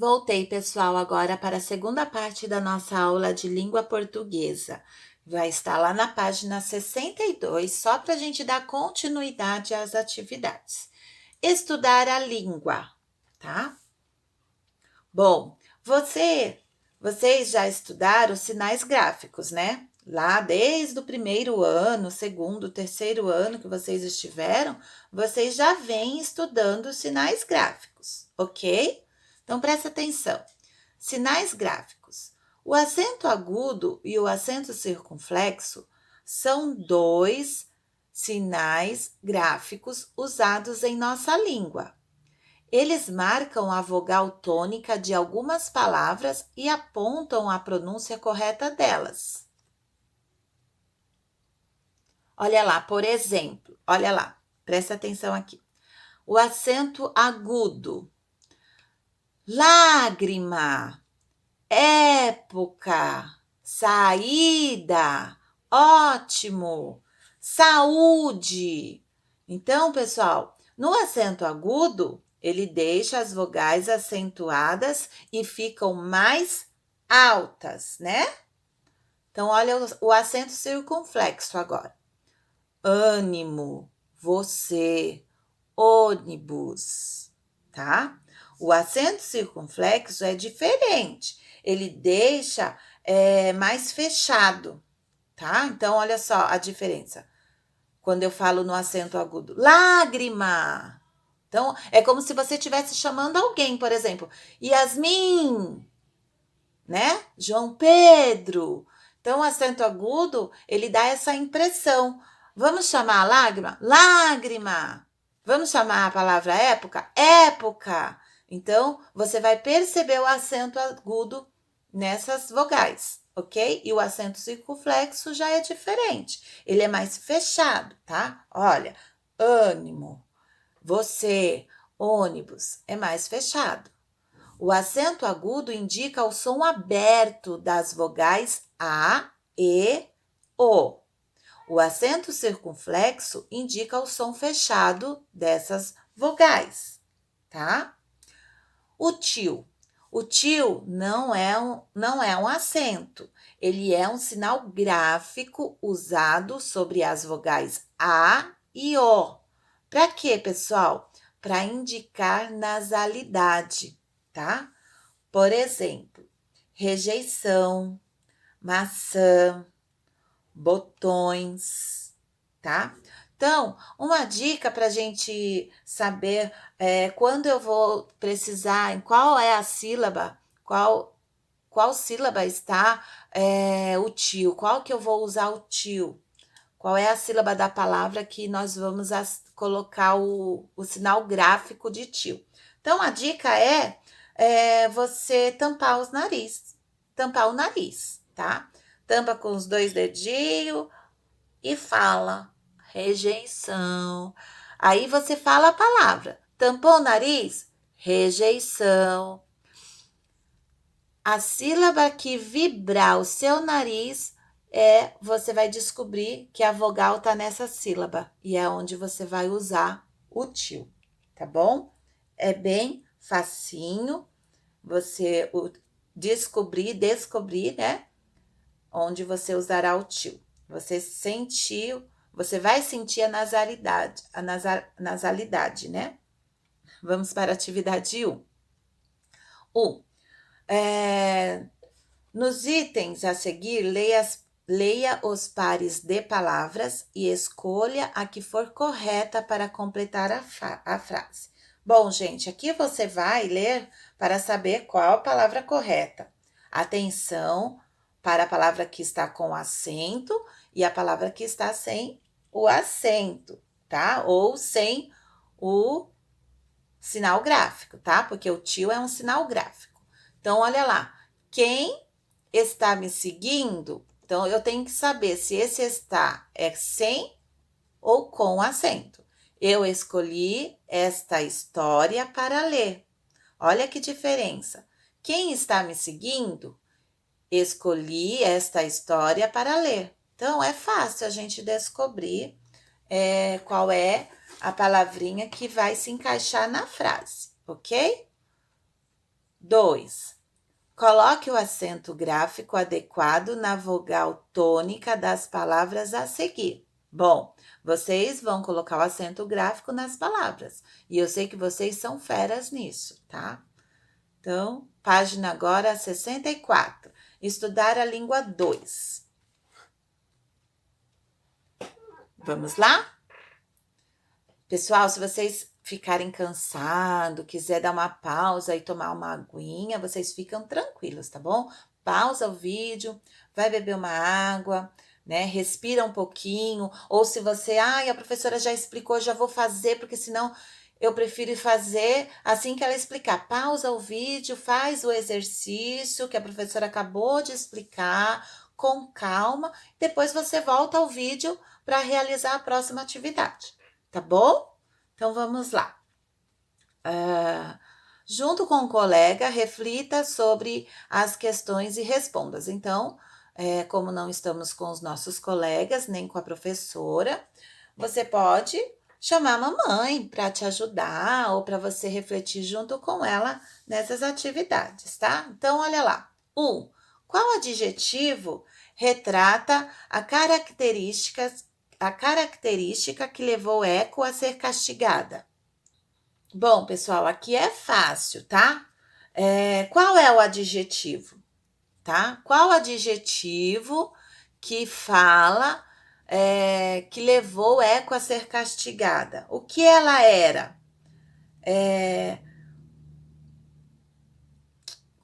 Voltei, pessoal, agora para a segunda parte da nossa aula de língua portuguesa. Vai estar lá na página 62, só para a gente dar continuidade às atividades. Estudar a língua, tá? Bom, vocês já estudaram os sinais gráficos, né? Lá desde o primeiro ano, segundo, terceiro ano que vocês estiveram, vocês já vêm estudando os sinais gráficos, ok? Então presta atenção. Sinais gráficos. O acento agudo e o acento circunflexo são dois sinais gráficos usados em nossa língua. Eles marcam a vogal tônica de algumas palavras e apontam a pronúncia correta delas. Olha lá, por exemplo, olha lá, presta atenção aqui. O acento agudo. Lágrima, época, saída, ótimo, saúde. Então, pessoal, no acento agudo, ele deixa as vogais acentuadas e ficam mais altas, né? Então, olha o acento circunflexo agora. Ânimo, você, ônibus, tá? O acento circunflexo é diferente, ele deixa mais fechado, tá? Então, olha só a diferença. Quando eu falo no acento agudo, lágrima. Então, é como se você estivesse chamando alguém, por exemplo, Yasmin, né? João Pedro. Então, o acento agudo, ele dá essa impressão. Vamos chamar a lágrima? Lágrima. Vamos chamar a palavra época? Época. Então, você vai perceber o acento agudo nessas vogais, ok? E o acento circunflexo já é diferente. Ele é mais fechado, tá? Olha, ânimo, você, ônibus, é mais fechado. O acento agudo indica o som aberto das vogais A, E, O. O acento circunflexo indica o som fechado dessas vogais, tá? O tio. O tio não é um acento, ele é um sinal gráfico usado sobre as vogais A e O. Para quê, pessoal? Para indicar nasalidade, tá? Por exemplo, rejeição, maçã, botões, tá? Então, uma dica para a gente saber quando eu vou precisar, em qual é a sílaba, qual sílaba está o tio, qual que eu vou usar o tio, qual é a sílaba da palavra que nós vamos colocar o sinal gráfico de tio. Então, a dica é você tampar tampar o nariz, tá? Tampa com os dois dedinhos e fala rejeição. Aí você fala a palavra. Tampou o nariz? Rejeição. A sílaba que vibrar o seu nariz você vai descobrir que a vogal tá nessa sílaba e é onde você vai usar o tio, tá bom? É bem facinho você descobrir, né? Onde você usará o tio. Você vai sentir a nasalidade, né? Vamos para a atividade 1. Nos itens a seguir, leia os pares de palavras e escolha a que for correta para completar a frase. Bom, gente, aqui você vai ler para saber qual a palavra correta. Atenção para a palavra que está com acento e a palavra que está sem o acento, tá? Ou sem o sinal gráfico, tá? Porque o tio é um sinal gráfico. Então, olha lá. Quem está me seguindo? Então, eu tenho que saber se esse está sem ou com acento. Eu escolhi esta história para ler. Olha que diferença. Quem está me seguindo? Escolhi esta história para ler. Então, é fácil a gente descobrir qual é a palavrinha que vai se encaixar na frase, ok? 2. Coloque o acento gráfico adequado na vogal tônica das palavras a seguir. Bom, vocês vão colocar o acento gráfico nas palavras. E eu sei que vocês são feras nisso, tá? Então, página agora 64. Estudar a língua 2. Vamos lá? Pessoal, se vocês ficarem cansados, quiser dar uma pausa e tomar uma aguinha, vocês ficam tranquilos, tá bom? Pausa o vídeo, vai beber uma água, né? Respira um pouquinho, ou se você, a professora já explicou, já vou fazer, porque senão eu prefiro fazer assim que ela explicar. Pausa o vídeo, faz o exercício que a professora acabou de explicar, com calma, depois você volta ao vídeo para realizar a próxima atividade, tá bom? Então, vamos lá. Junto com o colega, reflita sobre as questões e responda. Então, como não estamos com os nossos colegas, nem com a professora, você pode chamar a mamãe para te ajudar ou para você refletir junto com ela nessas atividades, tá? Então, olha lá. 1. Qual adjetivo retrata a característica que levou Eco a ser castigada? Bom, pessoal, aqui é fácil, tá? Qual é o adjetivo, tá? Qual adjetivo que fala que levou Eco a ser castigada? O que ela era?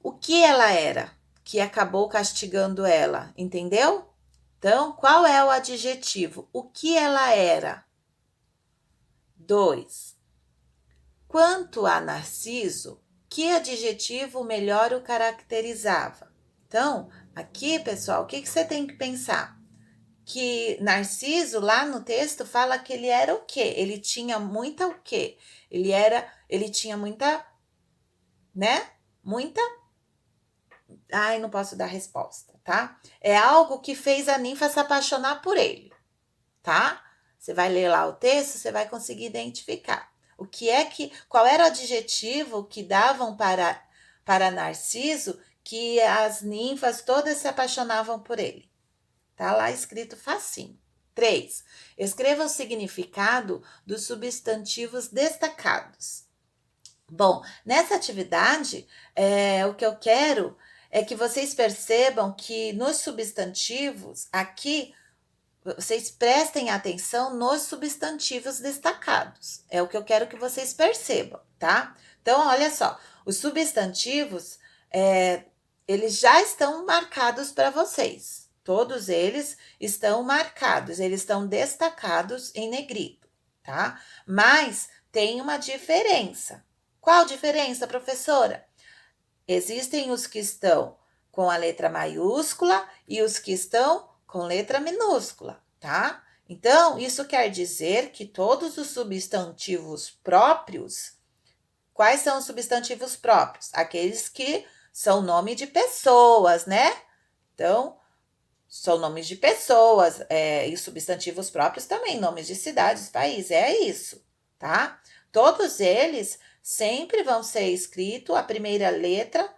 O que ela era que acabou castigando ela, entendeu? Então, qual é o adjetivo? O que ela era? 2. Quanto a Narciso, que adjetivo melhor o caracterizava? Então, aqui, pessoal, o que você tem que pensar? Que Narciso, lá no texto, fala que ele era o quê? Ele tinha muita o quê? Ele tinha muita, né? Muita. Ai, não posso dar resposta, tá? É algo que fez a ninfa se apaixonar por ele, tá? Você vai ler lá o texto, você vai conseguir identificar. Qual era o adjetivo que davam para Narciso que as ninfas todas se apaixonavam por ele? Tá lá escrito facinho. 3. Escreva o significado dos substantivos destacados. Bom, nessa atividade, o que eu quero é que vocês percebam que nos substantivos, aqui, vocês prestem atenção nos substantivos destacados. É o que eu quero que vocês percebam, tá? Então, olha só, os substantivos, eles já estão marcados para vocês. Todos eles estão marcados, eles estão destacados em negrito, tá? Mas tem uma diferença. Qual diferença, professora? Existem os que estão com a letra maiúscula e os que estão com letra minúscula, tá? Então, isso quer dizer que todos os substantivos próprios, quais são os substantivos próprios? Aqueles que são nome de pessoas, né? Então, são nomes de pessoas, e substantivos próprios também, nomes de cidades, países, é isso, tá? Todos eles sempre vão ser escritos a primeira letra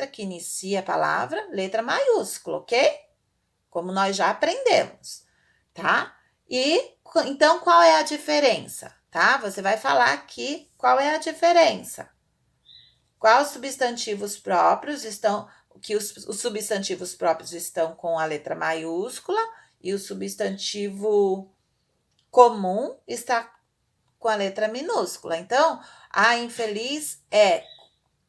que inicia a palavra, letra maiúscula, ok? Como nós já aprendemos, tá? E então qual é a diferença, tá? Você vai falar aqui qual é a diferença. Quais substantivos próprios estão, os substantivos próprios estão com a letra maiúscula e o substantivo comum está com a letra minúscula. Então, a infeliz Eco.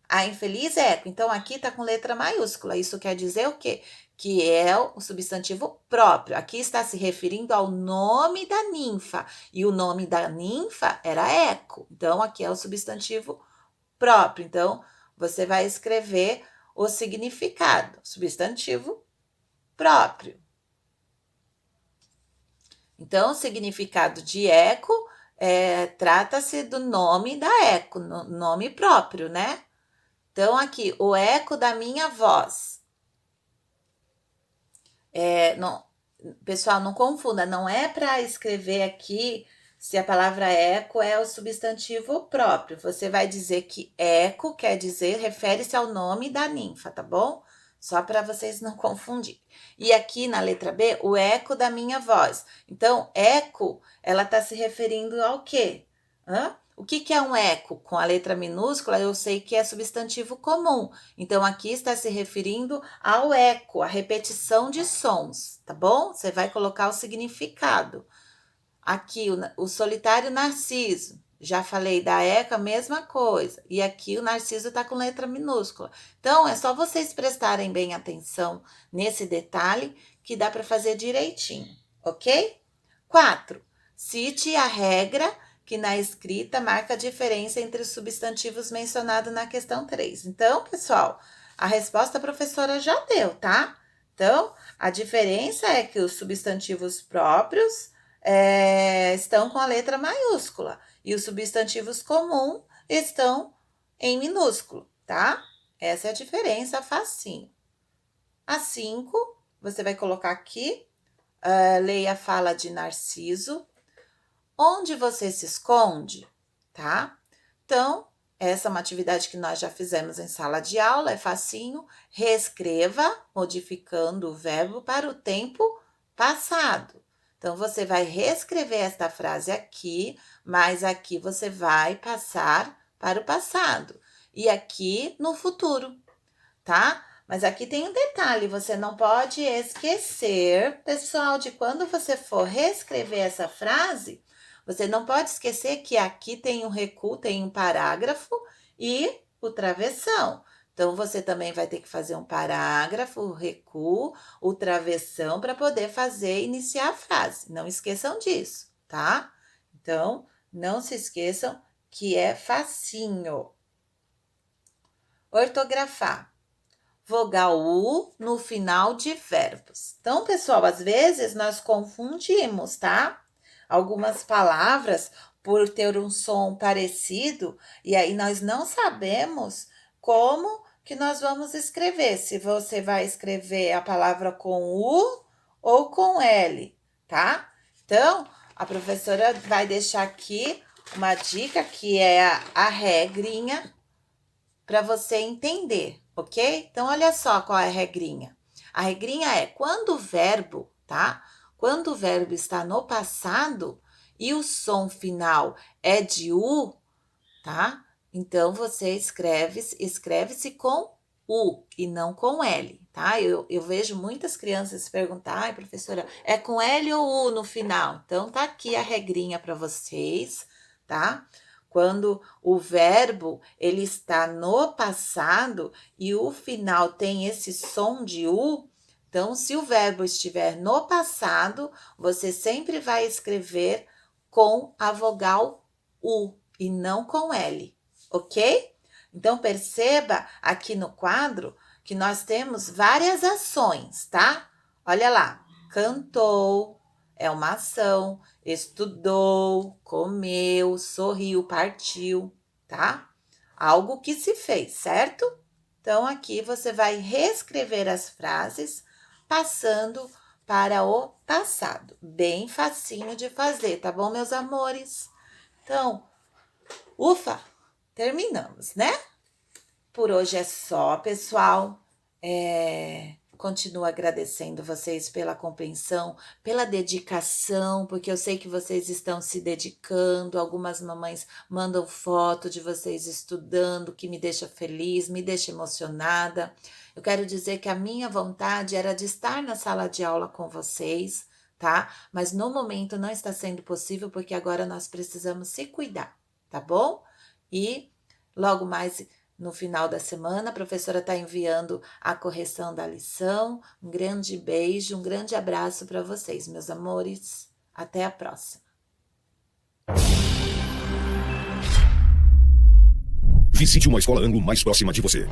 A infeliz Eco. Então, aqui está com letra maiúscula. Isso quer dizer o quê? Que é o substantivo próprio. Aqui está se referindo ao nome da ninfa. E o nome da ninfa era Eco. Então, aqui é o substantivo próprio. Então, você vai escrever o significado. Substantivo próprio. Então, o significado de Eco trata-se do nome da Eco, nome próprio, né? Então, aqui, o eco da minha voz. Não, pessoal, não confunda, não é para escrever aqui se a palavra eco é o substantivo próprio. Você vai dizer que eco quer dizer, refere-se ao nome da ninfa, tá bom? Só para vocês não confundirem. E aqui na letra B, o eco da minha voz. Então, eco, ela está se referindo ao quê? O que é um eco? Com a letra minúscula, eu sei que é substantivo comum. Então, aqui está se referindo ao eco, a repetição de sons, tá bom? Você vai colocar o significado. Aqui, o solitário narciso. Já falei da eco, a mesma coisa. E aqui o narciso está com letra minúscula. Então, é só vocês prestarem bem atenção nesse detalhe que dá para fazer direitinho, ok? 4. Cite a regra que na escrita marca a diferença entre os substantivos mencionados na questão 3. Então, pessoal, a resposta a professora já deu, tá? Então, a diferença é que os substantivos próprios estão com a letra maiúscula e os substantivos comuns estão em minúsculo, tá? Essa é a diferença, facinho. A 5, você vai colocar aqui, leia a fala de Narciso. Onde você se esconde, tá? Então, essa é uma atividade que nós já fizemos em sala de aula, é facinho. Reescreva, modificando o verbo para o tempo passado. Então, você vai reescrever esta frase aqui, mas aqui você vai passar para o passado. E aqui no futuro, tá? Mas aqui tem um detalhe, você não pode esquecer, pessoal, de quando você for reescrever essa frase, você não pode esquecer que aqui tem um recuo, tem um parágrafo e o travessão. Então, você também vai ter que fazer um parágrafo, o recuo, o travessão para poder iniciar a frase. Não esqueçam disso, tá? Então, não se esqueçam que é facinho. Ortografar. Vogal U no final de verbos. Então, pessoal, às vezes nós confundimos, tá? Algumas palavras por ter um som parecido, e aí nós não sabemos como que nós vamos escrever, se você vai escrever a palavra com U ou com L, tá? Então, a professora vai deixar aqui uma dica que é a regrinha para você entender, ok? Então, olha só qual é a regrinha. A regrinha é quando o verbo, tá? Quando o verbo está no passado e o som final é de U, tá? Então, você escreve-se com U e não com L, tá? Eu vejo muitas crianças se perguntar, ai, professora, é com L ou U no final? Então, tá aqui a regrinha para vocês, tá? Quando o verbo, ele está no passado e o final tem esse som de U, então, se o verbo estiver no passado, você sempre vai escrever com a vogal U e não com L, ok? Então, perceba aqui no quadro que nós temos várias ações, tá? Olha lá, cantou, é uma ação, estudou, comeu, sorriu, partiu, tá? Algo que se fez, certo? Então, aqui você vai reescrever as frases passando para o passado. Bem facinho de fazer, tá bom, meus amores? Então, ufa, terminamos, né? Por hoje é só, pessoal. Continuo agradecendo vocês pela compreensão, pela dedicação, porque eu sei que vocês estão se dedicando. Algumas mamães mandam foto de vocês estudando, que me deixa feliz, me deixa emocionada. Eu quero dizer que a minha vontade era de estar na sala de aula com vocês, tá? Mas no momento não está sendo possível, porque agora nós precisamos se cuidar, tá bom? E logo mais no final da semana, a professora está enviando a correção da lição. Um grande beijo, um grande abraço para vocês, meus amores. Até a próxima. Visite uma escola Anglo mais próxima de você.